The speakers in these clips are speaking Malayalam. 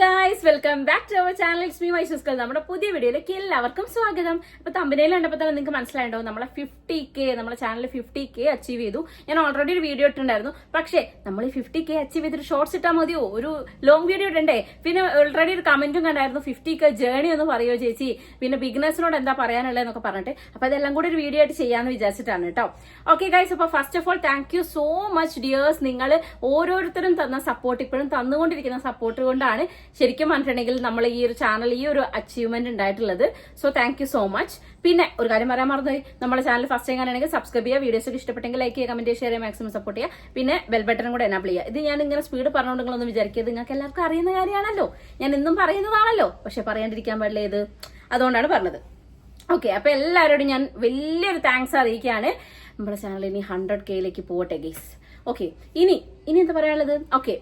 Guys, welcome back to our channel. It's me വൈശുസ്കൽ. നമ്മുടെ പുതിയ വീഡിയോയിലേക്ക് എല്ലാവർക്കും സ്വാഗതം. അപ്പൊ തമ്പനയിൽ കണ്ടപ്പോൾ തന്നെ നിങ്ങൾക്ക് മനസ്സിലായിട്ടുണ്ടാവും നമ്മളെ 50K, നമ്മുടെ ചാനൽ 50K അച്ചീവ് ചെയ്തു. ഞാൻ ഓൾറെഡി ഒരു വീഡിയോ ഇട്ടിട്ടുണ്ടായിരുന്നു. പക്ഷേ നമ്മൾ ഈ 50K അച്ചീവ് ചെയ്തിട്ട് ഷോർട്സ് ഇട്ടാൽ മതിയോ? ഒരു ലോങ് വീഡിയോ ഇടണ്ടേ? പിന്നെ ഓൾറെഡി ഒരു കമന്റും കണ്ടായിരുന്നു, 50K ജേണി ഒന്ന് പറയുമോ ചേച്ചി, പിന്നെ ബിഗിനേഴ്സിനോട് എന്താ പറയാനുള്ളതെന്നൊക്കെ പറഞ്ഞിട്ട്. അപ്പൊ അതെല്ലാം കൂടി ഒരു വീഡിയോ ആയിട്ട് ചെയ്യാന്ന് വിചാരിച്ചിട്ടാണ് കേട്ടോ. ഓക്കെ ഗൈസ്, അപ്പൊ first of all thank you so much dears. നിങ്ങൾ ഓരോരുത്തരും തന്ന സപ്പോർട്ട്, ഇപ്പോഴും തന്നുകൊണ്ടിരിക്കുന്ന സപ്പോർട്ട് കൊണ്ടാണ് ശരിക്കും പറഞ്ഞിട്ടുണ്ടെങ്കിൽ നമ്മൾ ഈ ഒരു ചാനൽ ഈ ഒരു അച്ചീവ്മെന്റ് ഉണ്ടായിട്ടുള്ളത്. So thank you so much. പിന്നെ ഒരു കാര്യം പറയാൻ മറന്നുപോയി, നമ്മുടെ ചാനൽ ഫസ്റ്റ് ടൈം ആണെങ്കിൽ സബ്സ്ക്രൈബ് ചെയ്യുക, വീഡിയോസ് ഒക്കെ ഇഷ്ടപ്പെട്ടെങ്കിൽ ലൈക്ക് ചെയ്യുക, കമന്റ് ഷെയർ ചെയ്യുക, മാക്സിമം സപ്പോർട്ട് ചെയ്യുക. പിന്നെ ബെൽ ബട്ടൺ കൂടെ എനാബിൾ ചെയ്യുക. ഇത് ഞാൻ ഇങ്ങനെ സ്പീഡ് പറഞ്ഞുകൊണ്ടെങ്കിലൊന്നും വിചാരിക്കരുത്, നിങ്ങൾക്ക് എല്ലാവർക്കും അറിയുന്ന കാര്യമാണല്ലോ, ഞാൻ എന്നും പറയുന്നതാണല്ലോ. പക്ഷെ പറയാണ്ടിരിക്കാൻ പാടില്ല ഇത്, അതുകൊണ്ടാണ് പറഞ്ഞത്. ഓക്കെ, അപ്പൊ എല്ലാവരോടും ഞാൻ വലിയൊരു താങ്ക്സ് അറിയിക്കുകയാണ്. നമ്മുടെ ചാനൽ ഇനി 100Kയിലേക്ക് പോകട്ടെ ഗൈസ്. ഓക്കെ, ഇനി എന്താ പറയാനുള്ളത്? ഓക്കെ,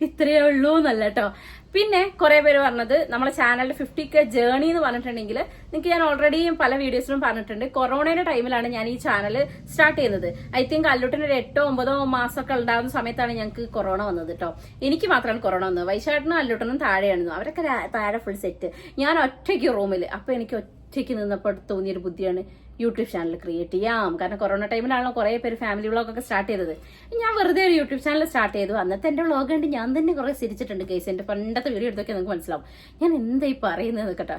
ഇത്രയേ ഉള്ളൂ എന്നല്ല കേട്ടോ. പിന്നെ കുറെ പേര് പറഞ്ഞത് നമ്മളെ ചാനലിന്റെ 50K ജേണി എന്ന് പറഞ്ഞിട്ടുണ്ടെങ്കിൽ, നിങ്ങൾക്ക് ഞാൻ ഓൾറെഡി പല വീഡിയോസിലും പറഞ്ഞിട്ടുണ്ട്, കൊറോണയുടെ ടൈമിലാണ് ഞാൻ ഈ ചാനൽ സ്റ്റാർട്ട് ചെയ്യുന്നത്. ഐ തിങ്ക് അല്ലുട്ടിന് ഒരു 8-9 മാസമൊക്കെ ഉണ്ടാകുന്ന സമയത്താണ് ഞങ്ങൾക്ക് കൊറോണ വന്നത് കേട്ടോ. എനിക്ക് മാത്രമാണ് കൊറോണ വന്നത്, വൈശാട്ടിനും അല്ലുട്ടനും താഴെയായിരുന്നു, അവരൊക്കെ താഴെ ഫുൾ സെറ്റ്, ഞാൻ ഒറ്റയ്ക്ക് റൂമിൽ. അപ്പൊ എനിക്ക് ഒറ്റയ്ക്ക് നിന്നപ്പോൾ തോന്നിയൊരു ബുദ്ധിയാണ് യൂട്യൂബ് ചാനൽ ക്രിയേറ്റ് ചെയ്യാം. കാരണം കൊറോണ ടൈമിലാണല്ലോ കുറെ പേര് ഫാമിലി വ്ളോഗൊക്കെ സ്റ്റാർട്ട് ചെയ്തത്. ഞാൻ വെറുതെ ഒരു യൂട്യൂബ് ചാനൽ സ്റ്റാർട്ട് ചെയ്തു. അന്നത്തെ എന്റെ വ്ളോഗ് കണ്ട് ഞാൻ തന്നെ കുറെ ചിരിച്ചിട്ടുണ്ട് കേസ്. എന്റെ പണ്ടത്തെ വീഡിയോ എടുത്തൊക്കെ നിങ്ങൾക്ക് മനസ്സിലാവും ഞാൻ എന്താ ഈ പറയുന്നത് കേട്ടോ.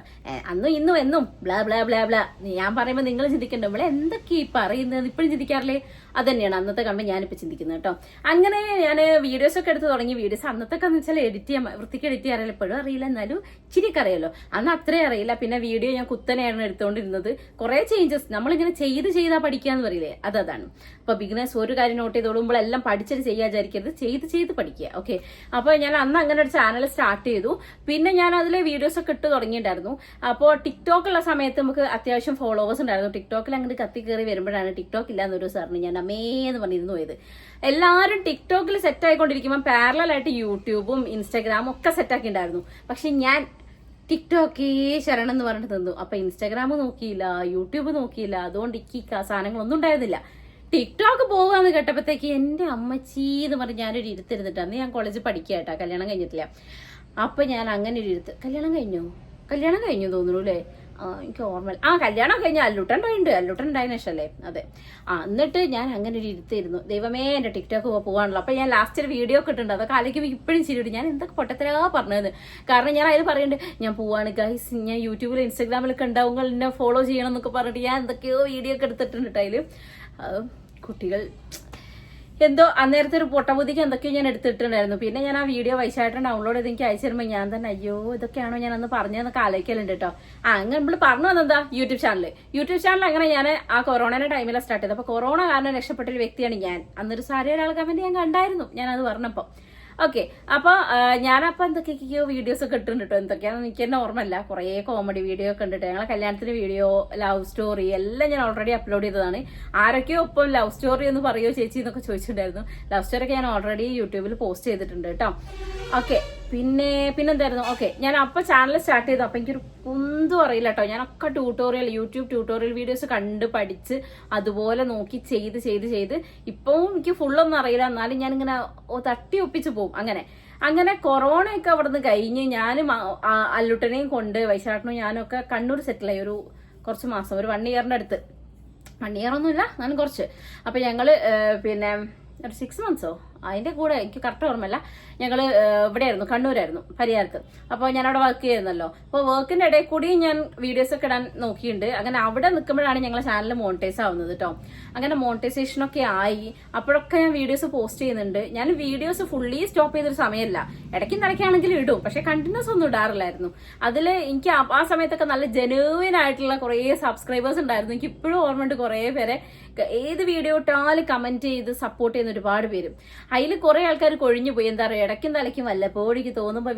അന്നും ഇന്നും എന്നും ബ്ലാ ബ്ലാ ബ്ലാ ബ്ലാ ഞാൻ പറയുമ്പോൾ നിങ്ങൾ ചിന്തിക്കണ്ട, നമ്മളെ എന്തൊക്കെ ഈ പറയുന്നത് ഇപ്പോഴും ചിന്തിക്കാറില്ലേ? അത് തന്നെയാണ് അന്നത്തെ കണ്ട് ഞാനിപ്പോൾ ചിന്തിക്കുന്നത് കേട്ടോ. അങ്ങനെ ഞാൻ വീഡിയോസ് ഒക്കെ എടുത്ത് തുടങ്ങി. വീഡിയോസ് അന്നത്തെ എന്ന് വെച്ചാൽ എഡിറ്റ് ചെയ്യാൻ, വൃത്തിക്ക് എഡിറ്റ് ചെയ്യാറില്ല, എപ്പോഴും അറിയില്ല, എന്നാലും ഇച്ചിരിയൊക്കെ അറിയാലോ. അന്ന് അത്രയും അറിയില്ല. പിന്നെ വീഡിയോ ഞാൻ കുത്തനെയാണ് എടുത്തുകൊണ്ടിരുന്നത്. കുറെ ചേഞ്ചസ് നമ്മളിങ്ങനെ ചെയ്താ പഠിക്കാന്ന് പറയില്ലേ, അതാണ്. അപ്പൊ ബിഗിനേഴ്സ് ഒരു കാര്യം നോട്ട് ചെയ്ത് തുടങ്ങുമ്പോൾ പഠിച്ചിട്ട് ചെയ്യാൻ വിചാരിക്കരുത്, ചെയ്ത് പഠിക്കുക. ഓക്കെ, അപ്പൊ ഞാൻ അന്ന് അങ്ങനെ ഒരു ചാനൽ സ്റ്റാർട്ട് ചെയ്തു. പിന്നെ ഞാൻ അതിലെ വീഡിയോസ് ഒക്കെ ഇട്ട് തുടങ്ങിയിട്ടുണ്ടായിരുന്നു. അപ്പോൾ ടിക്ടോക്കുള്ള സമയത്ത് നമുക്ക് അത്യാവശ്യം ഫോളോവേഴ്സ് ഉണ്ടായിരുന്നു. ടിക്ടോക്കിൽ അങ്ങോട്ട് കത്തി കയറി വരുമ്പോഴാണ് ടിക്ടോക്ക് ഇല്ലാന്നൊരു സാറിന് ഞാൻ അമ്മേന്ന് പറഞ്ഞിരുന്നു പോയത്. എല്ലാവരും ടിക്ടോക്കിൽ സെറ്റ് ആയിക്കൊണ്ടിരിക്കുമ്പോൾ പാരലായിട്ട് യൂട്യൂബും ഇൻസ്റ്റാഗ്രാമും ഒക്കെ സെറ്റ് ആക്കി ഉണ്ടായിരുന്നു. പക്ഷെ ഞാൻ ടിക്ടോക്കേ ശരണം എന്ന് പറഞ്ഞിട്ട് നിന്നു. അപ്പൊ ഇൻസ്റ്റാഗ്രാം നോക്കിയില്ല, യൂട്യൂബ് നോക്കിയില്ല, അതുകൊണ്ട് ഈ സാധനങ്ങളൊന്നും ഉണ്ടായിരുന്നില്ല. ടിക്ടോക്ക് പോകാന്ന് കേട്ടപ്പോഴത്തേക്ക് എന്റെ അമ്മച്ചി എന്ന് പറഞ്ഞ് ഞാനൊരു ഇരുത്തിരുന്നിട്ട്, അന്ന് ഞാൻ കോളേജിൽ പഠിക്കുക കേട്ടാ, കല്യാണം കഴിഞ്ഞിട്ടില്ല. അപ്പൊ ഞാൻ അങ്ങനെ ഒരു ഇരുത്ത്, കല്യാണം കഴിഞ്ഞു തോന്നുന്നു അല്ലേ? എനിക്ക് ഓർമ്മ, കല്യാണം കഴിഞ്ഞ അല്ലുട്ടൻ ഉണ്ടായതിനു ശേഷല്ലേ? അതെ. എന്നിട്ട് ഞാൻ അങ്ങനെ ഒരു ഇരുത്തിരുന്നു. ദൈവമേ, എന്റെ ടിക്ടോക്ക് പോകാണല്ലോ. അപ്പൊ ഞാൻ ലാസ്റ്റ് ഒരു വീഡിയോ ഒക്കെ ഇട്ടുണ്ട്, അതൊക്കെ ആലോചിക്കുമ്പോൾ ഇപ്പോഴും ചിരിയിട്ട് ഞാൻ എന്തൊക്കെ പൊട്ടത്തരാ പറഞ്ഞത്. കാരണം ഞാൻ അതിൽ പറയുന്നുണ്ട്, ഞാൻ പോവാണ് ഗൈസ്, ഞാൻ യൂട്യൂബിലും ഇൻസ്റ്റാഗ്രാമിലൊക്കെ ഉണ്ടാവും, എന്നെ ഫോളോ ചെയ്യണം എന്നൊക്കെ പറഞ്ഞിട്ട് ഞാൻ എന്തൊക്കെയോ വീഡിയോ ഒക്കെ എടുത്തിട്ടുണ്ട് അതില്. കുട്ടികൾ എന്തോ അന്നേരത്തെ ഒരു പൊട്ടബുദ്ധിക്ക് എന്തൊക്കെയോ ഞാൻ എടുത്തിട്ടുണ്ടായിരുന്നു. പിന്നെ ഞാൻ ആ വീഡിയോ വൈശായിട്ട് ഡൗൺലോഡ് ചെയ്ത് എനിക്ക് അയച്ചു തരുമ്പോൾ ഞാൻ തന്നെ അയ്യോ ഇതൊക്കെയാണോ ഞാൻ അന്ന് പറഞ്ഞതെന്നൊക്കെ ആലോചിക്കലുണ്ട് കേട്ടോ. അങ്ങനെ നമ്മൾ പറഞ്ഞു വന്നെന്താ യൂട്യൂബ് ചാനൽ അങ്ങനെ ഞാൻ ആ കൊറോണയുടെ ടൈമിലാണ് സ്റ്റാർട്ട് ചെയ്തത്. അപ്പൊ കൊറോണ കാരണം രക്ഷപ്പെട്ടൊരു വ്യക്തിയാണ് ഞാൻ. അന്നൊരു സാരി ഒരാൾ കമന്റ് ഞാൻ കണ്ടായിരുന്നു, ഞാൻ അത് പറഞ്ഞപ്പോ. ഓക്കെ, അപ്പൊ ഞാനപ്പോ എന്തൊക്കെയോ വീഡിയോസ് ഒക്കെ ഇട്ടിട്ടുണ്ട് കേട്ടോ. എന്തൊക്കെയാണെന്ന് എനിക്ക് തന്നെ ഓർമ്മയില്ല. കുറെ കോമഡി വീഡിയോ ഒക്കെ ഉണ്ട്. ഞങ്ങളെ കല്യാണത്തിന്റെ വീഡിയോ, ലവ് സ്റ്റോറി എല്ലാം ഞാൻ ഓൾറെഡി അപ്ലോഡ് ചെയ്തതാണ്. ആരൊക്കെയോ ഒപ്പം ലവ് സ്റ്റോറി എന്ന് പറയുമോ ചേച്ചി എന്നൊക്കെ ചോദിച്ചിട്ടുണ്ടായിരുന്നു. ലവ് സ്റ്റോറി ഒക്കെ ഞാൻ ഓൾറെഡി യൂട്യൂബിൽ പോസ്റ്റ് ചെയ്തിട്ടുണ്ട് കേട്ടോ. ഓക്കെ, പിന്നെന്തായിരുന്നു? ഓക്കെ, ഞാൻ അപ്പൊ ചാനൽ സ്റ്റാർട്ട് ചെയ്തു. അപ്പൊ എനിക്കൊരു ഒന്നും അറിയില്ല കേട്ടോ. ഞാനൊക്കെ യൂട്യൂബ് ട്യൂട്ടോറിയൽ വീഡിയോസ് കണ്ട് പഠിച്ച് അതുപോലെ നോക്കി ചെയ്ത് ഇപ്പവും എനിക്ക് ഫുള്ളൊന്നും അറിയില്ല, എന്നാലും ഞാനിങ്ങനെ തട്ടി ഒപ്പിച്ച് പോകും. അങ്ങനെ കൊറോണയൊക്കെ അവിടെ നിന്ന് കഴിഞ്ഞ് ഞാനും അല്ലുട്ടനെയും കൊണ്ട് വൈശാട്ടനും ഞാനൊക്കെ കണ്ണൂർ സെറ്റിലായി. ഒരു കുറച്ച് മാസം, ഒരു 1 ഇയറിന്റെ അടുത്ത്. 1 ഇയർ ഒന്നുമില്ല, ഞാൻ കുറച്ച്. അപ്പൊ ഞങ്ങള് പിന്നെ ഒരു 6 മന്ത്സോ അതിന്റെ കൂടെ, എനിക്ക് കറക്റ്റ് ഓർമ്മയില്ല. ഞങ്ങള് ഇവിടെയായിരുന്നു, കണ്ണൂരായിരുന്നു, പരിയാരത്ത്. അപ്പോൾ ഞാൻ അവിടെ വർക്ക് ചെയ്യുന്നല്ലോ. അപ്പോൾ വർക്കിന്റെ ഇടയിൽ കൂടി ഞാൻ വീഡിയോസ് ഒക്കെ ഇടാൻ നോക്കിയിട്ടുണ്ട്. അങ്ങനെ അവിടെ നിൽക്കുമ്പോഴാണ് ഞങ്ങളെ ചാനൽ മോണിറ്റൈസ് ആവുന്നത് കേട്ടോ. അങ്ങനെ മോണിറ്റൈസേഷനൊക്കെ ആയി. അപ്പോഴൊക്കെ ഞാൻ വീഡിയോസ് പോസ്റ്റ് ചെയ്യുന്നുണ്ട്. ഞാൻ വീഡിയോസ് ഫുള്ളി സ്റ്റോപ്പ് ചെയ്തൊരു സമയമല്ല, ഇടയ്ക്കാണെങ്കിലും ഇടും, പക്ഷെ കണ്ടിന്യൂസ് ഒന്നും ഇടാറില്ലായിരുന്നു. അതിൽ എനിക്ക് ആ സമയത്തൊക്കെ നല്ല ജെന്യൂൻ ആയിട്ടുള്ള കുറേ സബ്സ്ക്രൈബേഴ്സ് ഉണ്ടായിരുന്നു. എനിക്ക് ഇപ്പോഴും ഓർമ്മയുണ്ട്, കുറേ പേരെ ഏത് വീഡിയോ ഇട്ടാലും കമന്റ് ചെയ്ത് സപ്പോർട്ട് ചെയ്യുന്ന ഒരുപാട് പേര്. അതിൽ കുറെ ആൾക്കാർ കൊഴിഞ്ഞു പോയി. എന്താ പറയുക, ഇടയ്ക്കും തലയ്ക്കും വല്ലപ്പോഴേക്ക് തോന്നുമ്പോൾ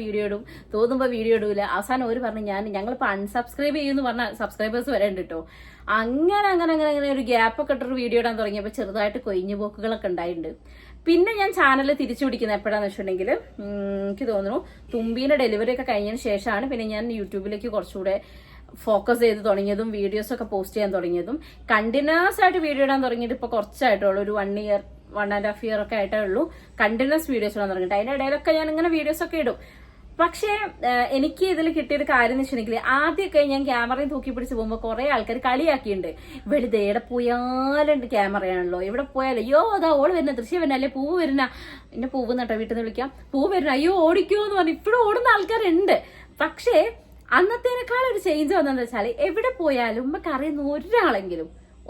വീഡിയോ ഇടൂല. അവസാനം ഒരു പറഞ്ഞു ഞങ്ങളിപ്പോൾ അൺസബ്സ്ക്രൈബ് ചെയ്യുമെന്ന് പറഞ്ഞ സബ്സ്ക്രൈബേഴ്സ് വരെ ഉണ്ട് കേട്ടോ. അങ്ങനെ ഒരു ഗ്യാപ്പൊക്കെ ഇട്ടൊരു വീഡിയോ ഇടാൻ തുടങ്ങിയപ്പോൾ ചെറുതായിട്ട് കൊഴിഞ്ഞു പോക്കുകളൊക്കെ ഉണ്ടായിട്ടുണ്ട്. പിന്നെ ഞാൻ ചാനൽ തിരിച്ചു പിടിക്കുന്നത് എപ്പോഴാന്ന് വെച്ചിട്ടുണ്ടെങ്കിൽ, എനിക്ക് തോന്നുന്നു തുമ്പീന്റെ ഡെലിവറി ഒക്കെ കഴിഞ്ഞതിന് ശേഷമാണ് പിന്നെ ഞാൻ യൂട്യൂബിലേക്ക് കുറച്ചുകൂടെ ഫോക്കസ് ചെയ്ത് തുടങ്ങിയതും വീഡിയോസ് ഒക്കെ പോസ്റ്റ് ചെയ്യാൻ തുടങ്ങിയതും. കണ്ടിന്യൂസ് ആയിട്ട് വീഡിയോ ഇടാൻ തുടങ്ങിയിട്ട് ഇപ്പൊ കുറച്ചായിട്ടുള്ളൂ, ഒരു 1 ഇയർ 1.5 ഇയർ ഒക്കെ ആയിട്ടേ ഉള്ളൂ കണ്ടിന്യൂസ് വീഡിയോസ് ഇടാൻ തുടങ്ങിയിട്ട്. അതിന്റെ ഇടയിലൊക്കെ ഞാൻ ഇങ്ങനെ വീഡിയോസ് ഒക്കെ ഇടും. പക്ഷേ എനിക്ക് ഇതിൽ കിട്ടിയൊരു കാര്യം എന്ന് വെച്ചിട്ടുണ്ടെങ്കിൽ ആദ്യമൊക്കെ ഞാൻ ക്യാമറയും തൂക്കി പിടിച്ച് പോകുമ്പോൾ കുറെ ആൾക്കാർ കളിയാക്കിയിട്ടുണ്ട്. വെളുതെ എവിടെ പോയാലുണ്ട് ക്യാമറയാണല്ലോ, എവിടെ പോയാലും അയ്യോ അതാ ഓള് വരുന്ന ദൃശ്യം വരുന്ന അല്ലെ പൂവ് വരുന്ന, എന്നെ പൂവ് നട്ടോ വീട്ടിൽ നിന്ന് വിളിക്കാം, പൂവ് വരുന്ന അയ്യോ ഓടിക്കോ എന്ന് പറഞ്ഞ് ഇപ്പോഴും ഓടുന്ന ആൾക്കാരുണ്ട്. പക്ഷേ അന്നത്തേനേക്കാൾ ഒരു ചേഞ്ച് വന്നതെന്ന് വെച്ചാൽ എവിടെ പോയാലും നമുക്ക് അറിയുന്ന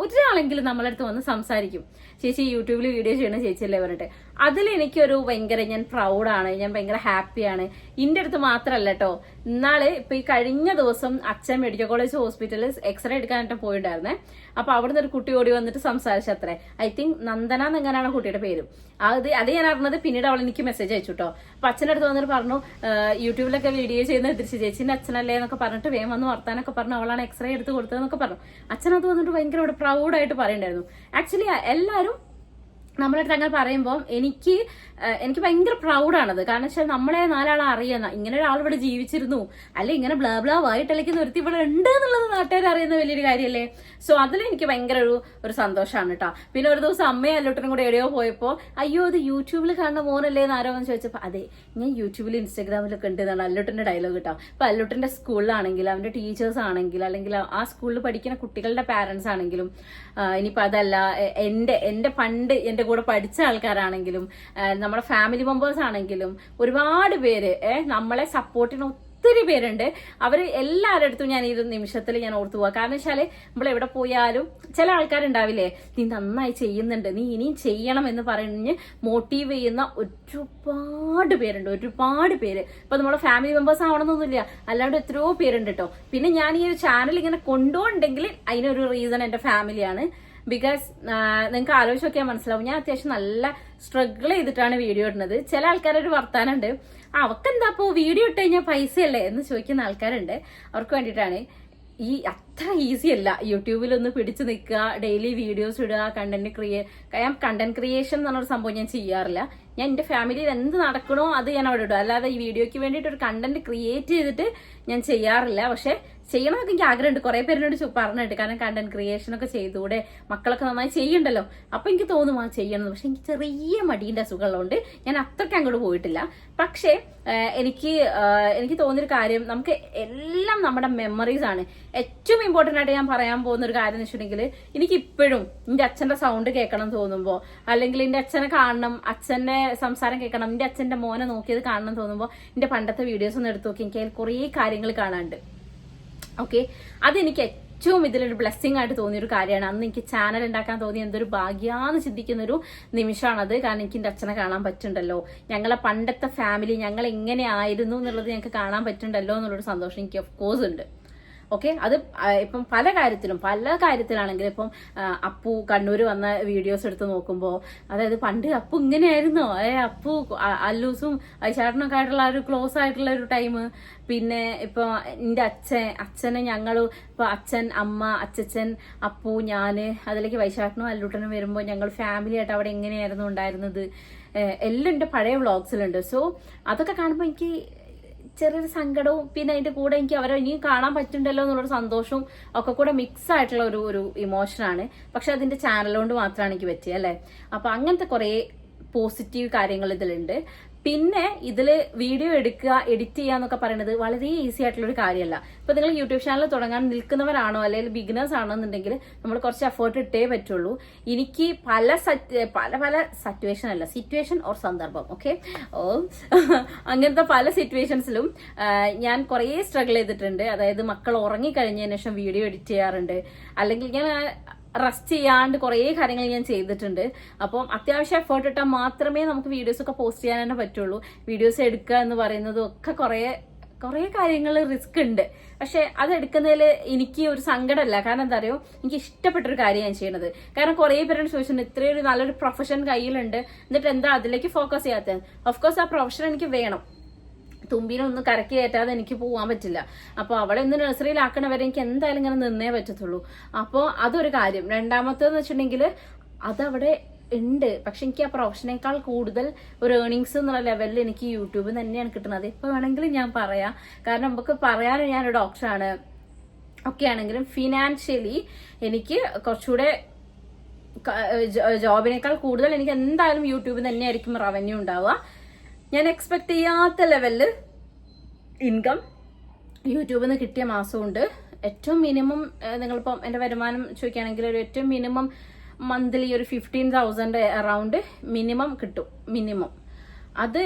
ഒരാളെങ്കിലും നമ്മളടുത്ത് വന്ന് സംസാരിക്കും. ചേച്ചി യൂട്യൂബിൽ വീഡിയോ ചെയ്യണ ചേച്ചിയല്ലേ പറഞ്ഞിട്ട്. അതിലെനിക്കൊരു ഭയങ്കര ഞാൻ പ്രൗഡാണ്, ഞാൻ ഭയങ്കര ഹാപ്പിയാണ്. ഇന്റെ അടുത്ത് മാത്രമല്ല കേട്ടോ, ഇന്നാള് ഇപ്പൊ ഈ കഴിഞ്ഞ ദിവസം അച്ഛൻ മെഡിക്കൽ കോളേജ് ഹോസ്പിറ്റലിൽ എക്സ്റേ എടുക്കാനായിട്ട് പോയിണ്ടായിരുന്നേ. അപ്പൊ അവിടുന്ന് ഒരു കുട്ടി ഓടി വന്നിട്ട് സംസാരിച്ചത്രേ. ഐ തിങ്ക് നന്ദന എന്നെങ്ങനെയാണ് കുട്ടിയുടെ പേരും. അത് ഞാൻ അറിഞ്ഞത് പിന്നീട് അവൾ എനിക്ക് മെസ്സേജ് അയച്ചു കേട്ടോ. അപ്പൊ അച്ഛൻ്റെ അടുത്ത് വന്നിട്ട് പറഞ്ഞു യൂട്യൂബിലൊക്കെ വീഡിയോ ചെയ്യുന്ന തിരിച്ച് ചേച്ചിന്റെ അച്ഛനല്ലേ എന്നൊക്കെ പറഞ്ഞിട്ട് വേഗം വന്ന് വർത്താനൊക്കെ പറഞ്ഞു, അവളാണ് എക്സ്റേ എടുത്ത് കൊടുത്തതെന്നൊക്കെ പറഞ്ഞു. അച്ഛനത് വന്നിട്ട് ഭയങ്കര പ്രൗഡായിട്ട് പറയണ്ടായിരുന്നു. ആക്ച്വലി എല്ലാവരും നമ്മളടുത്ത് അങ്ങനെ പറയുമ്പോൾ എനിക്ക് ഭയങ്കര പ്രൗഡാണത്. കാരണം വെച്ചാൽ നമ്മളെ നാലാളെ അറിയുന്ന ഇങ്ങനെ ഒരാൾ ഇവിടെ ജീവിച്ചിരുന്നു, അല്ലെ ഇങ്ങനെ ബ്ലാ ബ്ലാ വായിട്ടല്ലെങ്കിൽ ഒരുത്തി ഇവിടെ ഉണ്ട് എന്നുള്ളത് നാട്ടുകാർ അറിയുന്ന വലിയൊരു കാര്യമല്ലേ. സോ അതിലെനിക്ക് ഭയങ്കര ഒരു സന്തോഷമാണ് കേട്ടോ. പിന്നെ ഒരു ദിവസം അമ്മയും അല്ലൂട്ടനും കൂടെ എവിടെയോ പോയപ്പോൾ അയ്യോ അത് യൂട്യൂബിൽ കാണുന്ന മോനല്ലേ എന്ന് ആരോ എന്ന് ചോദിച്ചപ്പോൾ അതെ ഞാൻ യൂട്യൂബിൽ ഇൻസ്റ്റാഗ്രാമിലൊക്കെ ഉണ്ട് എന്നാണ് അല്ലൂട്ടന്റെ ഡയലോഗ് കേട്ടോ. അപ്പൊ അല്ലൂട്ടന്റെ സ്കൂളിലാണെങ്കിൽ അവന്റെ ടീച്ചേഴ്സ് ആണെങ്കിൽ അല്ലെങ്കിൽ ആ സ്കൂളിൽ പഠിക്കുന്ന കുട്ടികളുടെ പാരന്റ്സ് ആണെങ്കിലും ഇനിയിപ്പോ അതല്ല എന്റെ പണ്ട് എന്റെ കൂടെ പഠിച്ച ആൾക്കാരാണെങ്കിലും നമ്മുടെ ഫാമിലി മെമ്പേഴ്സ് ആണെങ്കിലും ഒരുപാട് പേര് നമ്മളെ സപ്പോർട്ടിന് ഒത്തിരി പേരുണ്ട്. അവർ എല്ലാവരുടെ അടുത്തും ഞാൻ ഈ ഒരു നിമിഷത്തിൽ ഞാൻ ഓർത്തു പോവാ. കാരണം വെച്ചാല് നമ്മൾ എവിടെ പോയാലും ചില ആൾക്കാരുണ്ടാവില്ലേ, നീ നന്നായി ചെയ്യുന്നുണ്ട്, നീ ഇനിയും ചെയ്യണം എന്ന് പറഞ്ഞ് മോട്ടീവ് ചെയ്യുന്ന ഒരുപാട് പേര്. ഇപ്പൊ നമ്മുടെ ഫാമിലി മെമ്പേഴ്സ് ആവണമെന്നൊന്നുമില്ല, അല്ലാണ്ട് എത്രയോ പേരുണ്ട് കേട്ടോ. പിന്നെ ഞാൻ ഈ ഒരു ചാനൽ ഇങ്ങനെ കൊണ്ടുപോകണ്ടെങ്കിൽ അതിനൊരു റീസൺ എന്റെ ഫാമിലിയാണ്. ബിക്കോസ് നിങ്ങൾക്ക് ആലോചിച്ച് നോക്കിയാൽ മനസ്സിലാവും, ഞാൻ അത്യാവശ്യം നല്ല സ്ട്രഗിൾ ചെയ്തിട്ടാണ് വീഡിയോ ഇടുന്നത്. ചില ആൾക്കാരൊരു വർത്താനുണ്ട്, അവക്കെന്താ ഇപ്പോ വീഡിയോ ഇട്ട് കഴിഞ്ഞാൽ പൈസയല്ലേ എന്ന് ചോദിക്കുന്ന ആൾക്കാരുണ്ട്. അവർക്ക് വേണ്ടിയിട്ടാണ്. ഈ അത്ര ഈസി അല്ല യൂട്യൂബിലൊന്ന് പിടിച്ചു നിൽക്കുക, ഡെയിലി വീഡിയോസ് ഇടുക, കണ്ടന്റ് ക്രിയേഷൻ എന്ന് പറഞ്ഞൊരു സംഭവം ഞാൻ ചെയ്യാറില്ല. ഞാൻ എന്റെ ഫാമിലിയിൽ എന്ത് നടക്കണോ അത് ഞാൻ അവിടെ ഇടും, അല്ലാതെ ഈ വീഡിയോയ്ക്ക് വേണ്ടിയിട്ട് ഒരു കണ്ടന്റ് ക്രിയേറ്റ് ചെയ്തിട്ട് ഞാൻ ചെയ്യാറില്ല. പക്ഷെ ചെയ്യണമെന്നൊക്കെ എനിക്ക് ആഗ്രഹമുണ്ട്, കുറെ പേരിനോട് പറഞ്ഞിട്ട്. കാരണം കണ്ടന്റ് ക്രിയേഷൻ ഒക്കെ ചെയ്തുകൂടെ, മക്കളൊക്കെ നന്നായി ചെയ്യുന്നുണ്ടല്ലോ, അപ്പൊ എനിക്ക് തോന്നും ആ ചെയ്യണമെന്ന്. പക്ഷെ എനിക്ക് ചെറിയ മടീന്റെ അസുഖമുള്ളതുകൊണ്ട് ഞാൻ അത്രയ്ക്ക് അങ്ങോട്ട് പോയിട്ടില്ല. പക്ഷേ എനിക്ക് തോന്നിയൊരു കാര്യം, നമുക്ക് എല്ലാം നമ്മുടെ മെമ്മറീസ് ആണ്. ഏറ്റവും ഇമ്പോർട്ടന്റ് ആയിട്ട് ഞാൻ പറയാൻ പോകുന്ന ഒരു കാര്യം എന്ന് വെച്ചിട്ടുണ്ടെങ്കിൽ, എനിക്ക് ഇപ്പോഴും എന്റെ അച്ഛന്റെ സൗണ്ട് കേൾക്കണം തോന്നുമ്പോ, അല്ലെങ്കിൽ എന്റെ അച്ഛനെ കാണണം, അച്ഛന്റെ സംസാരം കേൾക്കണം, എന്റെ അച്ഛന്റെ മോനെ നോക്കിയത് കാണണം തോന്നുമ്പോ എന്റെ പണ്ടത്തെ വീഡിയോസ് ഒന്ന് എടുത്തു നോക്കി എനിക്ക് അതിൽ കുറേ കാര്യങ്ങൾ കാണാനുണ്ട്. ഓക്കെ, അതെനിക്ക് ഏറ്റവും ഇതിലൊരു ബ്ലെസ്സിങ് ആയിട്ട് തോന്നിയൊരു കാര്യമാണ്. അന്ന് എനിക്ക് ചാനൽ ഉണ്ടാക്കാൻ തോന്നിയ എന്തൊരു ഭാഗ്യാന്ന് ചിന്തിക്കുന്ന ഒരു നിമിഷമാണത്. കാരണം എനിക്ക് എന്റെ അച്ഛനെ കാണാൻ പറ്റുന്നുണ്ടല്ലോ, ഞങ്ങളെ പണ്ടത്തെ ഫാമിലി ഞങ്ങൾ എങ്ങനെയായിരുന്നു എന്നുള്ളത് ഞങ്ങൾക്ക് കാണാൻ പറ്റുന്നുണ്ടല്ലോ എന്നുള്ളൊരു സന്തോഷം എനിക്ക് ഓഫ് കോഴ്സ് ഉണ്ട്. ഓക്കെ, അത് ഇപ്പം പല കാര്യത്തിലാണെങ്കിലും ഇപ്പം അപ്പു കണ്ണൂര് വന്ന വീഡിയോസ് എടുത്ത് നോക്കുമ്പോൾ, അതായത് പണ്ട് അപ്പു ഇങ്ങനെയായിരുന്നോ, അപ്പു അല്ലൂസും ഐശാട്ടനൊക്കെ ആയിട്ടുള്ള ഒരു ക്ലോസ് ആയിട്ടുള്ള ഒരു ടൈം. പിന്നെ ഇപ്പൊ എന്റെ അച്ഛനെ ഞങ്ങൾ ഇപ്പൊ അച്ഛൻ, അമ്മ, അച്ഛൻ, അപ്പു, ഞാന്, അതിലേക്ക് വൈശാട്ടനും അല്ലൂട്ടനും വരുമ്പോൾ ഞങ്ങൾ ഫാമിലി ആയിട്ട് അവിടെ എങ്ങനെയായിരുന്നു ഉണ്ടായിരുന്നത് എല്ലാം എന്റെ പഴയ വ്ളോഗ്സിലുണ്ട്. സോ അതൊക്കെ കാണുമ്പോൾ എനിക്ക് ചെറിയൊരു സങ്കടവും പിന്നെ അതിന്റെ കൂടെ എനിക്ക് അവരെ ഇനിയും കാണാൻ പറ്റുന്നുണ്ടല്ലോ എന്നുള്ളൊരു സന്തോഷവും ഒക്കെ കൂടെ മിക്സ് ആയിട്ടുള്ള ഒരു ഇമോഷനാണ്. പക്ഷെ അതിന്റെ ചാനൽ കൊണ്ട് മാത്രമാണ് എനിക്ക് പറ്റിയത് അല്ലെ. അപ്പൊ അങ്ങനത്തെ കുറെ പോസിറ്റീവ് കാര്യങ്ങൾ ഇതിലുണ്ട്. പിന്നെ ഇതില് വീഡിയോ എടുക്കുക, എഡിറ്റ് ചെയ്യുക എന്നൊക്കെ പറയുന്നത് വളരെ ഈസി ആയിട്ടുള്ള ഒരു കാര്യമല്ല. ഇപ്പൊ നിങ്ങൾ യൂട്യൂബ് ചാനൽ തുടങ്ങാൻ നിൽക്കുന്നവരാണോ അല്ലെങ്കിൽ ബിഗിനേഴ്സ് ആണോ എന്നുണ്ടെങ്കിൽ നമ്മൾ കുറച്ച് എഫേർട്ട് ഇട്ടേ പറ്റുള്ളൂ. എനിക്ക് പല സിറ്റുവേഷൻ ഓർ സന്ദർഭം അങ്ങനത്തെ പല സിറ്റുവേഷൻസിലും ഞാൻ കുറേ സ്ട്രഗിൾ ചെയ്തിട്ടുണ്ട്. അതായത് മക്കൾ ഉറങ്ങിക്കഴിഞ്ഞതിന് ശേഷം വീഡിയോ എഡിറ്റ് ചെയ്യാറുണ്ട്, അല്ലെങ്കിൽ ഞാൻ റെസ്റ്റ് ചെയ്യാണ്ട് കുറേ കാര്യങ്ങൾ ഞാൻ ചെയ്തിട്ടുണ്ട്. അപ്പം അത്യാവശ്യം എഫേർട്ട് ഇട്ടാൽ മാത്രമേ നമുക്ക് വീഡിയോസ് ഒക്കെ പോസ്റ്റ് ചെയ്യാൻ തന്നെ പറ്റുള്ളൂ. വീഡിയോസ് എടുക്കുക എന്ന് പറയുന്നതും ഒക്കെ കുറേ കാര്യങ്ങൾ റിസ്ക് ഉണ്ട്. പക്ഷെ അതെടുക്കുന്നതിൽ എനിക്ക് ഒരു സങ്കടമല്ല. കാരണം എന്താ അറിയോ, എനിക്ക് ഇഷ്ടപ്പെട്ടൊരു കാര്യം ഞാൻ ചെയ്യണത്. കാരണം കുറേ പേരോട് ചോദിച്ചിട്ടുണ്ട് ഇത്രയൊരു നല്ലൊരു പ്രൊഫഷൻ കയ്യിലുണ്ട്, എന്നിട്ട് എന്താ അതിലേക്ക് ഫോക്കസ് ചെയ്യാത്തത്. ഓഫ്കോഴ്സ് ആ പ്രൊഫഷൻ എനിക്ക് വേണം. തുമ്പിനൊന്നും കരക്കി കയറ്റാതെ എനിക്ക് പോകാൻ പറ്റില്ല. അപ്പോൾ അവളെ ഒന്ന് നഴ്സറിയിലാക്കണവരെ എനിക്ക് എന്തായാലും ഇങ്ങനെ നിന്നേ പറ്റത്തുള്ളൂ. അപ്പോൾ അതൊരു കാര്യം. രണ്ടാമത്തേന്ന് വെച്ചിട്ടുണ്ടെങ്കിൽ അതവിടെ ഉണ്ട്, പക്ഷെ എനിക്ക് ആ പ്രൊഫഷനേക്കാൾ കൂടുതൽ ഒരു ഏർണിങ്സ് എന്നുള്ള ലെവലിൽ എനിക്ക് യൂട്യൂബിൽ തന്നെയാണ് കിട്ടുന്നത്. എപ്പോൾ വേണമെങ്കിലും ഞാൻ പറയാം. കാരണം നമുക്ക് പറയാനും ഞാനൊരു ഡോക്ടറാണ് ഒക്കെ ആണെങ്കിലും ഫിനാൻഷ്യലി എനിക്ക് കുറച്ചുകൂടെ ജോബിനേക്കാൾ കൂടുതൽ എനിക്ക് എന്തായാലും യൂട്യൂബിൽ തന്നെയായിരിക്കും റവന്യൂ ഉണ്ടാവുക. ഞാൻ എക്സ്പെക്ട് ചെയ്യാത്ത ലെവലില് ഇൻകം യൂട്യൂബിൽ നിന്ന് കിട്ടിയ മാസമുണ്ട്. ഏറ്റവും മിനിമം നിങ്ങളിപ്പം എൻ്റെ വരുമാനം ചോദിക്കുകയാണെങ്കിൽ ഒരു ഏറ്റവും മിനിമം മന്ത്ലി ഒരു 15,000 അറൗണ്ട് മിനിമം കിട്ടും. മിനിമം അത്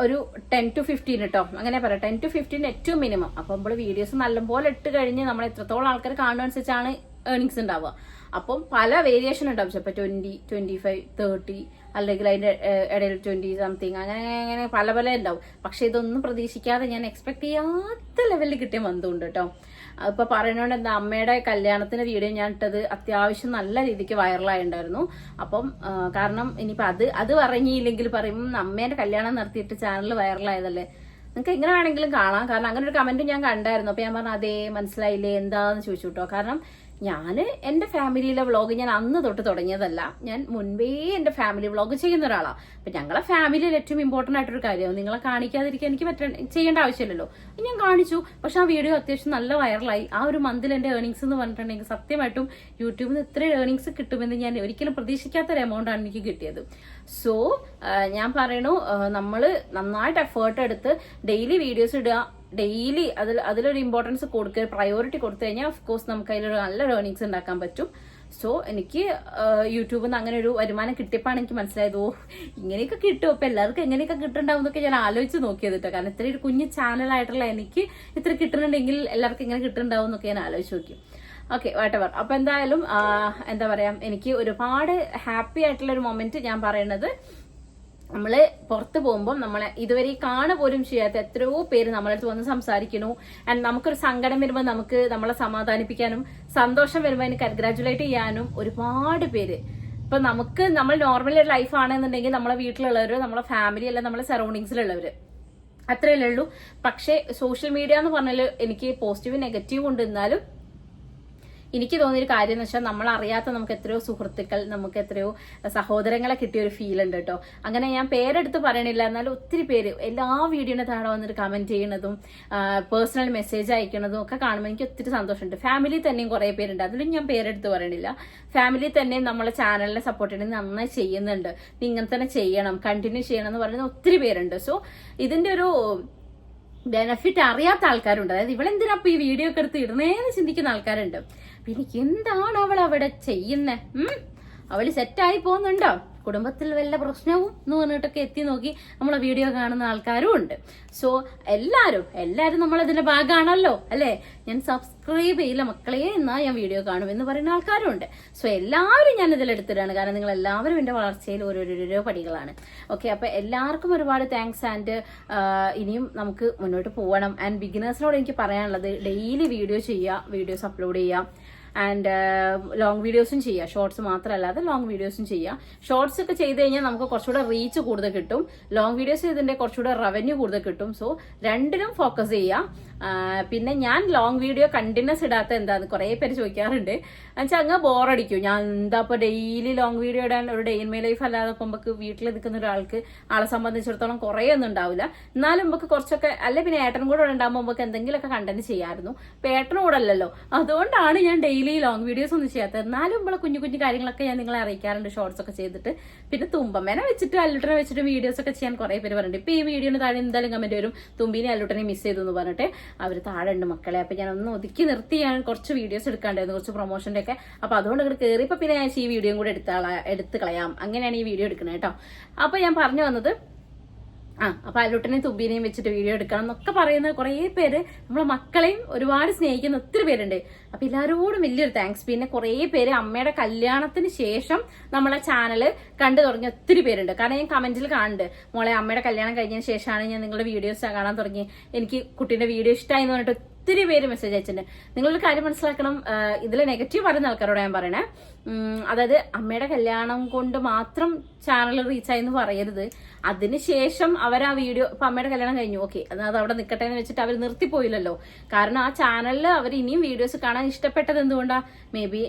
ഒരു 10 to 15 കേട്ടോ, അങ്ങനെ പറയാം. 10 to 15 ഏറ്റവും മിനിമം. അപ്പം നമ്മൾ വീഡിയോസ് നല്ലപോലെ ഇട്ട് കഴിഞ്ഞ് നമ്മൾ എത്രത്തോളം ആൾക്കാർ കാണുന്നതനുസരിച്ചാണ് ഏർണിങ്സ് ഉണ്ടാവുക. അപ്പം പല വേരിയേഷൻ ഉണ്ടാവും. ചിലപ്പോൾ 20, 25, 30 അല്ലെങ്കിൽ അതിൻ്റെ ഇടയിൽ 20 സംതിങ് അങ്ങനെ പല പല ഉണ്ടാവും. പക്ഷെ ഇതൊന്നും പ്രതീക്ഷിക്കാതെ ഞാൻ എക്സ്പെക്ട് ചെയ്യാത്ത ലെവലിൽ കിട്ടിയ മന്തുണ്ട് കേട്ടോ. ഇപ്പൊ പറയുന്നതുകൊണ്ട് എന്താ, അമ്മയുടെ കല്യാണത്തിന്റെ വീഡിയോ ഞാൻ ഇട്ടത് അത്യാവശ്യം നല്ല രീതിക്ക് വൈറലായിട്ടുണ്ടായിരുന്നു. അപ്പം കാരണം ഇനിയിപ്പോൾ അത് പറഞ്ഞില്ലെങ്കിൽ പറയും അമ്മേന്റെ കല്യാണം നടത്തിയിട്ട് ചാനൽ വൈറലായതല്ലേ. നിങ്ങൾക്ക് എങ്ങനെ വേണമെങ്കിലും കാണാം. കാരണം അങ്ങനെ ഒരു കമന്റ് ഞാൻ കണ്ടായിരുന്നു. അപ്പൊ ഞാൻ പറഞ്ഞു അതേ മനസ്സിലായില്ലേ എന്താന്ന് ചോദിച്ചു കേട്ടോ. കാരണം ഞാൻ എൻ്റെ ഫാമിലിയിലെ വ്ളോഗ് ഞാൻ അന്ന് തൊട്ട് തുടങ്ങിയതല്ല. ഞാൻ മുൻപേ എൻ്റെ ഫാമിലി വ്ളോഗ് ചെയ്യുന്ന ഒരാളാണ്. അപ്പം ഞങ്ങളെ ഫാമിലിയിൽ ഏറ്റവും ഇമ്പോർട്ടൻ്റ് ആയിട്ടൊരു കാര്യമാണ്. നിങ്ങളെ കാണിക്കാതിരിക്കാൻ എനിക്ക് ചെയ്യേണ്ട ആവശ്യമില്ലല്ലോ. ഞാൻ കാണിച്ചു. പക്ഷെ ആ വീഡിയോ അത്യാവശ്യം നല്ല വൈറലായി. ആ ഒരു മന്തിൽ എൻ്റെ ഏർണിങ്സ് എന്ന് പറഞ്ഞിട്ടുണ്ടെങ്കിൽ സത്യമായിട്ടും യൂട്യൂബിൽ നിന്ന് ഇത്രയും ഏർണിങ്സ് കിട്ടുമെന്ന് ഞാൻ ഒരിക്കലും പ്രതീക്ഷിക്കാത്തൊരു എമൗണ്ടാണ് എനിക്ക് കിട്ടിയത്. സോ ഞാൻ പറയണു, നമ്മൾ നന്നായിട്ട് എഫേർട്ട് എടുത്ത് ഡെയിലി വീഡിയോസ് ഇടുക. ഡെയിലി അതിലൊരു ഇമ്പോർട്ടൻസ് കൊടുക്കുക, പ്രയോറിറ്റി കൊടുത്തു കഴിഞ്ഞാൽ ഓഫ് കോഴ്സ് നമുക്ക് അതിലൊരു നല്ല ഏർണിങ്സ് ഉണ്ടാക്കാൻ പറ്റും. സോ എനിക്ക് യൂട്യൂബിൽ നിന്ന് അങ്ങനെ ഒരു വരുമാനം കിട്ടിയപ്പോഴാണ് എനിക്ക് മനസ്സിലായത്, ഓ ഇങ്ങനെയൊക്കെ കിട്ടും. അപ്പൊ എല്ലാവർക്കും എങ്ങനെയൊക്കെ കിട്ടുന്നുണ്ടാവും എന്നൊക്കെ ഞാൻ ആലോചിച്ച് നോക്കിയത് കേട്ടോ. കാരണം ഇത്ര ഒരു കുഞ്ഞു ചാനലായിട്ടുള്ള എനിക്ക് ഇത്ര കിട്ടുന്നുണ്ടെങ്കിൽ എല്ലാവർക്കും എങ്ങനെ കിട്ടുന്നുണ്ടാവും എന്നൊക്കെ ഞാൻ ആലോചിച്ച് നോക്കി. Okay whatever. അപ്പൊ എന്തായാലും എന്താ പറയാ, എനിക്ക് ഒരുപാട് ഹാപ്പി ആയിട്ടുള്ള ഒരു മൊമെന്റ് ഞാൻ പറയണത്, നമ്മള് പുറത്ത് പോകുമ്പോൾ നമ്മളെ ഇതുവരെ കാണുക പോലും ചെയ്യാത്ത എത്രയോ പേര് നമ്മളടുത്ത് വന്ന് സംസാരിക്കുന്നു. ആൻഡ് നമുക്കൊരു സങ്കടം വരുമ്പോൾ നമുക്ക് നമ്മളെ സമാധാനിപ്പിക്കാനും സന്തോഷം വരുമ്പോൾ അതിന് കൺഗ്രാറ്റുലേറ്റ് ചെയ്യാനും ഒരുപാട് പേര്. ഇപ്പൊ നമ്മൾ നോർമൽ ഒരു ലൈഫ് ആണെന്നുണ്ടെങ്കിൽ നമ്മളെ വീട്ടിലുള്ളവര്, നമ്മളെ ഫാമിലി അല്ല നമ്മളെ സറൗണ്ടിങ്സിലുള്ളവര് അത്രയല്ലേ ഉള്ളൂ. പക്ഷെ സോഷ്യൽ മീഡിയ എന്ന് പറഞ്ഞാൽ എനിക്ക് പോസിറ്റീവ് നെഗറ്റീവ് ഉണ്ട്. എന്നാലും എനിക്ക് തോന്നിയൊരു കാര്യം എന്ന് വെച്ചാൽ നമ്മൾ അറിയാത്ത നമുക്ക് എത്രയോ സുഹൃത്തുക്കൾ, നമുക്ക് എത്രയോ സഹോദരങ്ങളെ കിട്ടിയ ഒരു ഫീൽ ഉണ്ട് കേട്ടോ. അങ്ങനെ ഞാൻ പേരെടുത്ത് പറയണില്ല, എന്നാലും ഒത്തിരി പേര് എല്ലാ വീഡിയോയുടെ താഴെ വന്നിട്ട് കമന്റ് ചെയ്യണതും പേഴ്സണൽ മെസ്സേജ് അയക്കണതും ഒക്കെ കാണുമ്പോൾ എനിക്ക് ഒത്തിരി സന്തോഷമുണ്ട്. ഫാമിലി തന്നെയും കുറെ പേരുണ്ട്, അതിലും ഞാൻ പേരെടുത്ത് പറയണില്ല. ഫാമിലി തന്നെയും നമ്മളെ ചാനലിനെ സപ്പോർട്ട് ചെയ്യണമെങ്കിൽ നന്നായി ചെയ്യുന്നുണ്ട്. ഇങ്ങനെ തന്നെ ചെയ്യണം, കണ്ടിന്യൂ ചെയ്യണം എന്ന് പറയുന്ന ഒത്തിരി പേരുണ്ട്. സോ ഇതിന്റെ ഒരു ബെനഫിറ്റ് അറിയാത്ത ആൾക്കാരുണ്ട്. അതായത് ഇവളെന്തിനാ ഈ വീഡിയോ ഒക്കെ എടുത്ത് ഇടണേന്ന് ചിന്തിക്കുന്ന ആൾക്കാരുണ്ട്. പിന്നെ എന്താണ് അവൾ അവിടെ ചെയ്യുന്നേ, അവള് സെറ്റായി പോകുന്നുണ്ടോ, കുടുംബത്തിൽ വല്ല പ്രശ്നവും എന്ന് പറഞ്ഞിട്ടൊക്കെ എത്തി നോക്കി നമ്മളെ വീഡിയോ കാണുന്ന ആൾക്കാരും ഉണ്ട്. സോ എല്ലാരും നമ്മളതിന്റെ ഭാഗമാണല്ലോ അല്ലെ. ഞാൻ സബ്സ്ക്രൈബ് ചെയ്യില്ല മക്കളെ എന്നാ ഞാൻ വീഡിയോ കാണും എന്ന് പറയുന്ന ആൾക്കാരും ഉണ്ട്. സോ എല്ലാവരും ഞാൻ ഇതിലെടുത്തിട്ടാണ്. കാരണം നിങ്ങൾ എല്ലാവരും എന്റെ വളർച്ചയിൽ ഓരോരോ പടികളാണ്. ഓക്കെ, അപ്പൊ എല്ലാവർക്കും ഒരുപാട് താങ്ക്സ്. ആൻഡ് ഇനിയും നമുക്ക് മുന്നോട്ട് പോകണം. ആൻഡ് ബിഗിനേഴ്സിനോട് എനിക്ക് പറയാനുള്ളത്, ഡെയിലി വീഡിയോ ചെയ്യുക, വീഡിയോസ് അപ്ലോഡ് ചെയ്യുക. ആൻഡ് ലോങ് വീഡിയോസും ചെയ്യുക. ഷോർട്സ് മാത്രമല്ലാതെ ലോങ് വീഡിയോസും ചെയ്യുക. ഷോർട്സ് ഒക്കെ ചെയ്ത് കഴിഞ്ഞാൽ നമുക്ക് കുറച്ചുകൂടെ റീച്ച് കൂടുതൽ കിട്ടും. ലോങ് വീഡിയോസ് ചെയ്തതിന്റെ കുറച്ചുകൂടെ റവന്യൂ കൂടുതൽ കിട്ടും. സോ രണ്ടിലും ഫോക്കസ് ചെയ്യുക. പിന്നെ ഞാൻ ലോങ് വീഡിയോ കണ്ടിന്യൂസ് ഇടാത്ത എന്താന്ന് കുറെ പേര് ചോദിക്കാറുണ്ട്. എന്നുവെച്ചാൽ അങ്ങ് ബോറടിക്കും. ഞാൻ എന്താ ഇപ്പൊ ഡെയിലി ലോങ് വീഡിയോ ഇടാൻ, ഒരു ഡേ ഇൻ മൈ ലൈഫ് അല്ലാതെ നമുക്ക് വീട്ടിൽ നിൽക്കുന്ന ഒരാൾക്ക് ആളെ സംബന്ധിച്ചിടത്തോളം കുറേ ഒന്നും ഉണ്ടാവില്ല. എന്നാലും നമുക്ക് കുറച്ചൊക്കെ, അല്ലെ പിന്നെ ഏട്ടനും കൂടെ ഉണ്ടാകുമ്പോൾ നമുക്ക് എന്തെങ്കിലുമൊക്കെ കണ്ടന്റ് ചെയ്യാമായിരുന്നു. ഇപ്പൊ ഏട്ടനും കൂടെ അല്ലല്ലോ, അതുകൊണ്ടാണ് ഞാൻ ഡെയിലി ലോങ് വീഡിയോസ് ഒന്നും ചെയ്യാത്തത്. എന്നാലും നമ്മളെ കുഞ്ഞു കാര്യങ്ങളൊക്കെ ഞാൻ നിങ്ങളെ അറിയിക്കാറുണ്ട് ഷോർട്സ് ഒക്കെ ചെയ്തിട്ട്. പിന്നെ തുമ്പമ്മേനെ വെച്ചിട്ട് അല്ലുട്ടനെ വെച്ചിട്ട് വീഡിയോസ് ഒക്കെ ചെയ്യാൻ കുറെ പേര് പറഞ്ഞിട്ട്. ഇപ്പൊ ഈ വീഡിയോന് താഴെ എന്തായാലും കമന്റ് വരും, തുമ്പീനെ അല്ലുട്ടനെ മിസ് ചെയ്തു എന്ന് പറഞ്ഞിട്ട്. അവർ താഴെ ഉണ്ട് മക്കളെ. അപ്പൊ ഞാൻ ഒന്ന് ഒതുക്കി നിർത്തി, ഞാൻ കുറച്ച് വീഡിയോസ് എടുക്കാണ്ടായിരുന്നു, കുറച്ച് പ്രൊമോഷന്റെ ഒക്കെ. അപ്പൊ അതുകൊണ്ട് ഇവിടെ കയറിയപ്പോ പിന്നെ ഞാൻ ഈ വീഡിയോയും കൂടെ എടുത്ത് കളയാം, അങ്ങനെയാണ് ഈ വീഡിയോ എടുക്കുന്നത് കേട്ടോ. അപ്പൊ ഞാൻ പറഞ്ഞു വന്നത്, അപ്പൊ അല്ലുട്ടനെയും തുമ്പീനെയും വെച്ചിട്ട് വീഡിയോ എടുക്കണം എന്നൊക്കെ പറയുന്ന കുറെ പേര്, നമ്മളെ മക്കളെയും ഒരുപാട് സ്നേഹിക്കുന്ന ഒത്തിരി പേരുണ്ട്. അപ്പൊ എല്ലാവരോടും വലിയൊരു താങ്ക്സ്. പിന്നെ കുറെ പേര് അമ്മയുടെ കല്യാണത്തിന് ശേഷം നമ്മളെ ചാനൽ കണ്ടു തുടങ്ങിയ ഒത്തിരി പേരുണ്ട്. കാരണം ഞാൻ കമന്റിൽ കാണുന്നുണ്ട്, മോളെ അമ്മയുടെ കല്യാണം കഴിഞ്ഞതിന് ശേഷമാണ് ഞാൻ നിങ്ങളുടെ വീഡിയോസ് കാണാൻ തുടങ്ങി, എനിക്ക് കുട്ടീന്റെ വീഡിയോ ഇഷ്ടമായി എന്ന് പറഞ്ഞിട്ട് ഒത്തിരി പേര് മെസ്സേജ് അയച്ചിട്ടുണ്ട്. നിങ്ങളൊരു കാര്യം മനസ്സിലാക്കണം, ഇതിൽ നെഗറ്റീവ് പറയുന്ന ആൾക്കാരോട് ഞാൻ പറയണേ, അതായത് അമ്മയുടെ കല്യാണം കൊണ്ട് മാത്രം ചാനൽ റീച്ചായി എന്ന് പറയരുത്. അതിനുശേഷം അവർ ആ വീഡിയോ, ഇപ്പൊ അമ്മയുടെ കല്യാണം കഴിഞ്ഞു, ഓക്കെ അത് അവിടെ നിൽക്കട്ടെ എന്ന് വെച്ചിട്ട് അവർ നിർത്തിപ്പോയില്ലല്ലോ. കാരണം ആ ചാനലിൽ അവർ ഇനിയും വീഡിയോസ് കാണാൻ ഇഷ്ടപ്പെട്ടത് എന്തുകൊണ്ടാ? മേ ബി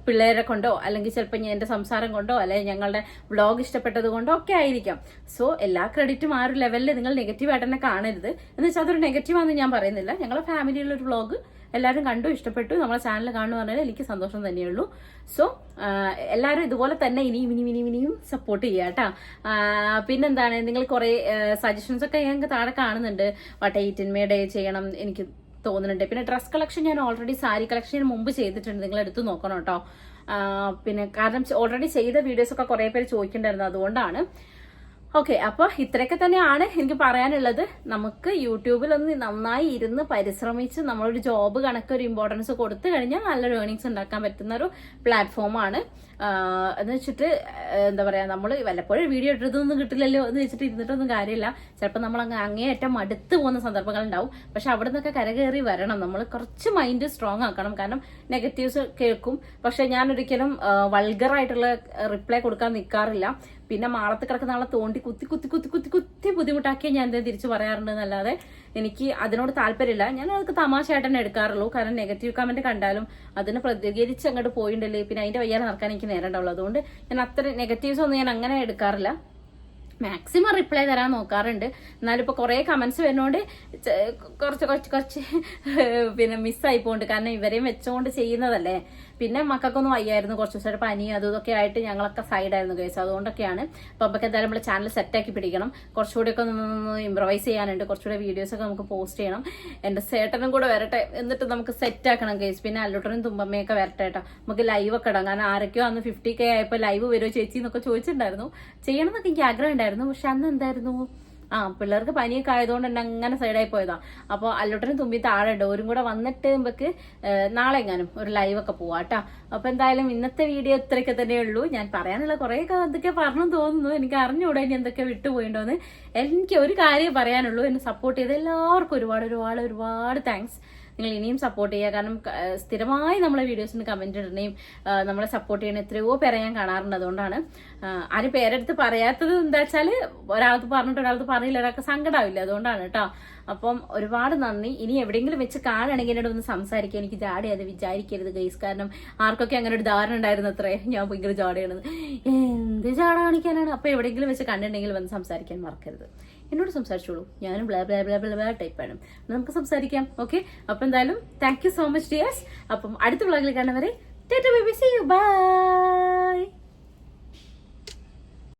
പിള്ളേരെ കൊണ്ടോ, അല്ലെങ്കിൽ ചിലപ്പോൾ എന്റെ സംസാരം കൊണ്ടോ, അല്ലെങ്കിൽ ഞങ്ങളുടെ വ്ളോഗ് ഇഷ്ടപ്പെട്ടത് കൊണ്ടോ ഒക്കെ ആയിരിക്കാം. സോ എല്ലാ ക്രെഡിറ്റും ആ ഒരു ലെവലിൽ നിങ്ങൾ നെഗറ്റീവായിട്ട് തന്നെ കാണരുത്. എന്ന് വെച്ചാൽ അതൊരു നെഗറ്റീവാണെന്ന് ഞാൻ പറയുന്നില്ല. ഞങ്ങളുടെ ഫാമിലിയുള്ള ഒരു വ്ളോഗ് എല്ലാവരും കണ്ടു, ഇഷ്ടപ്പെട്ടു, നമ്മളെ ചാനൽ കാണുന്നു പറഞ്ഞാൽ എനിക്ക് സന്തോഷം തന്നെയുള്ളൂ. സോ എല്ലാവരും ഇതുപോലെ തന്നെ ഇനിയും സപ്പോർട്ട് ചെയ്യുക കേട്ടോ. പിന്നെന്താണ്, നിങ്ങൾ കുറേ സജഷൻസ് ഒക്കെ ഞങ്ങൾക്ക് താഴെ കാണുന്നുണ്ട്. വാട്ട് 18 May ഡേ ചെയ്യണം എനിക്ക് തോന്നുന്നുണ്ട്. പിന്നെ ഡ്രസ് കളക്ഷൻ ഞാൻ ഓൾറെഡി സാരി കളക്ഷൻ മുമ്പ് ചെയ്തിട്ടുണ്ട്, നിങ്ങൾ എടുത്ത് നോക്കണം കേട്ടോ. പിന്നെ കാരണം ഓൾറെഡി ചെയ്ത വീഡിയോസ് ഒക്കെ കുറെ പേര് ചോദിക്കണ്ടായിരുന്നു, അതുകൊണ്ടാണ്. ഓക്കെ, അപ്പൊ ഇത്രയൊക്കെ തന്നെയാണ് എനിക്ക് പറയാനുള്ളത്. നമുക്ക് യൂട്യൂബിൽ ഒന്ന് നന്നായി ഇരുന്ന് പരിശ്രമിച്ച് നമ്മളൊരു ജോബ് കണക്ക് ഒരു ഇമ്പോർട്ടൻസ് കൊടുത്തു കഴിഞ്ഞാൽ നല്ലൊരു ഏർണിങ്സ് ഉണ്ടാക്കാൻ പറ്റുന്ന ഒരു പ്ലാറ്റ്ഫോമാണ്. എന്ന് വെച്ചിട്ട് എന്താ പറയാ, നമ്മൾ വല്ലപ്പോഴും വീഡിയോ ഇട്ടതൊന്നും കിട്ടില്ലല്ലോ എന്ന് വെച്ചിട്ട് ഇരുന്നിട്ടൊന്നും കാര്യമില്ല. ചിലപ്പോൾ നമ്മൾ അങ്ങേയറ്റം മടുത്ത് പോകുന്ന സന്ദർഭങ്ങൾ ഉണ്ടാവും. പക്ഷെ അവിടെ നിന്നൊക്കെ കരകയറി വരണം. നമ്മൾ കുറച്ച് മൈൻഡ് സ്ട്രോങ് ആക്കണം. കാരണം നെഗറ്റീവ്സ് കേൾക്കും. പക്ഷെ ഞാൻ ഒരിക്കലും വൾഗറായിട്ടുള്ള റിപ്ലൈ കൊടുക്കാൻ നിൽക്കാറില്ല. പിന്നെ മാളത്ത് കിടക്കുന്ന ആളെ തോണ്ടി കുത്തി ബുദ്ധിമുട്ടാക്കിയേ ഞാൻ എന്താ തിരിച്ചു പറയാറുണ്ട് എന്നല്ലാതെ എനിക്ക് അതിനോട് താല്പര്യമില്ല. ഞാൻ അതൊക്കെ തമാശയായിട്ട് തന്നെ എടുക്കാറുള്ളൂ. കാരണം നെഗറ്റീവ് കമന്റ് കണ്ടാലും അതിന് പ്രതികരിച്ച് അങ്ങോട്ട് പോയിണ്ടല്ലേ, പിന്നെ അതിന്റെ വയ്യാതെ നടക്കാൻ എനിക്ക് നേരം ഉണ്ടാവുള്ളൂ. അതുകൊണ്ട് ഞാൻ അത്ര നെഗറ്റീവ്സ് ഒന്നും ഞാൻ അങ്ങനെ എടുക്കാറില്ല. മാക്സിമം റിപ്ലൈ തരാൻ നോക്കാറുണ്ട്. എന്നാലും ഇപ്പൊ കുറെ കമന്റ്സ് വരുന്നോണ്ട് കുറച്ച് പിന്നെ മിസ്സായി പോണ്ട്. കാരണം ഇവരെയും വെച്ചുകൊണ്ട് ചെയ്യുന്നതല്ലേ. പിന്നെ മക്കൾക്കൊന്നും വയ്യായിരുന്നു, കുറച്ച് ദിവസമായിട്ട് പനി അതും ഇതൊക്കെ ആയിട്ട് ഞങ്ങളൊക്കെ സൈഡായിരുന്നു കേസ്. അതുകൊണ്ടൊക്കെയാണ്. അപ്പൊ നമുക്ക് എന്തായാലും നമ്മൾ ചാനൽ സെറ്റാക്കി പിടിക്കണം. കുറച്ചുകൂടി ഒക്കെ ഒന്ന് ഇംപ്രവൈസ് ചെയ്യാനുണ്ട്. കുറച്ചുകൂടെ വീഡിയോസ് ഒക്കെ നമുക്ക് പോസ്റ്റ് ചെയ്യണം. എന്റെ ചേട്ടനും കൂടെ വരട്ടെ, എന്നിട്ട് നമുക്ക് സെറ്റ് ആക്കണം കേസ്. പിന്നെ അല്ലുട്ടനും തുമ്പമ്മയൊക്കെ വരട്ടെ കേട്ടോ. നമുക്ക് ലൈവ് ഒക്കെ ഇടാം. കാരണം ആരൊക്കെയോ അന്ന് 50K ആയപ്പോൾ ലൈവ് വരുമോ ചേച്ചി എന്നൊക്കെ ചോദിച്ചിട്ടുണ്ടായിരുന്നു. ചെയ്യണം എന്നൊക്കെ എനിക്ക് ആഗ്രഹം ഉണ്ടായിരുന്നു. പക്ഷെ അന്ന് എന്തായിരുന്നു, പിള്ളേർക്ക് പനിയൊക്കെ ആയതുകൊണ്ട് തന്നെ അങ്ങനെ സൈഡായി പോയതാ. അപ്പോൾ അല്ലോട്ടനും തുമ്പി താഴെ ഉണ്ട്. ഓരും കൂടെ വന്നിട്ട് നമുക്ക് നാളെ എങ്ങാനും ഒരു ലൈവ് ഒക്കെ പോവാട്ടോ. അപ്പൊ എന്തായാലും ഇന്നത്തെ വീഡിയോ ഇത്രയൊക്കെ തന്നെ ഉള്ളൂ. ഞാൻ പറയാനുള്ള കുറേയൊക്കെ എന്തൊക്കെ പറഞ്ഞു തോന്നുന്നു. എനിക്ക് അറിഞ്ഞുകൂടെ ഇനി എന്തൊക്കെ വിട്ടുപോയിണ്ടോന്ന്. എനിക്ക് ഒരു കാര്യം പറയാനുള്ളൂ, എന്നെ സപ്പോർട്ട് ചെയ്ത എല്ലാവർക്കും ഒരുപാട് താങ്ക്സ്. നിങ്ങൾ ഇനിയും സപ്പോർട്ട് ചെയ്യുക. കാരണം സ്ഥിരമായി നമ്മളെ വീഡിയോസിന് കമന്റ് ഇടുകയും നമ്മളെ സപ്പോർട്ട് ചെയ്യണ എത്രയോ പേരെ ഞാൻ കാണാറുണ്ട്. അതുകൊണ്ടാണ് ആരും പേരെടുത്ത് പറയാത്തത്. എന്താ വെച്ചാല് ഒരാൾക്ക് പറഞ്ഞിട്ട് ഒരാൾക്ക് പറഞ്ഞില്ല, ഒരാൾക്ക് സങ്കടമാവില്ല. അതുകൊണ്ടാണ് കേട്ടോ. അപ്പം ഒരുപാട് നന്ദി. ഇനി എവിടെയെങ്കിലും വെച്ച് കാണുകയാണെങ്കിൽ എന്നോട് ഒന്ന് സംസാരിക്കുക. എനിക്ക് ജാടി അത് വിചാരിക്കരുത് ഗൈസ്. കാരണം ആർക്കൊക്കെ അങ്ങനെ ഒരു ധാരണ ഉണ്ടായിരുന്നു അത്രേ ഞാൻ ഭയങ്കര ജാടയാണെന്ന്. എന്ത് ജാട കാണിക്കാനാണ്. അപ്പൊ എവിടെയെങ്കിലും വെച്ച് കണ്ടിട്ടുണ്ടെങ്കിൽ വന്ന് സംസാരിക്കാൻ മറക്കരുത്. എന്നോട് സംസാരിച്ചോളൂ. ഞാനും ബ്ലാ ബ്ലാ ബ്ലാ ബ്ലാ ടൈപ്പാണ്. നമുക്ക് സംസാരിക്കാം. ഓക്കെ, അപ്പൊ എന്തായാലും thank you so much dears. അപ്പം അടുത്ത വ്ളോഗിൽ കാണുന്നവരെ tata bye bye, see you, by.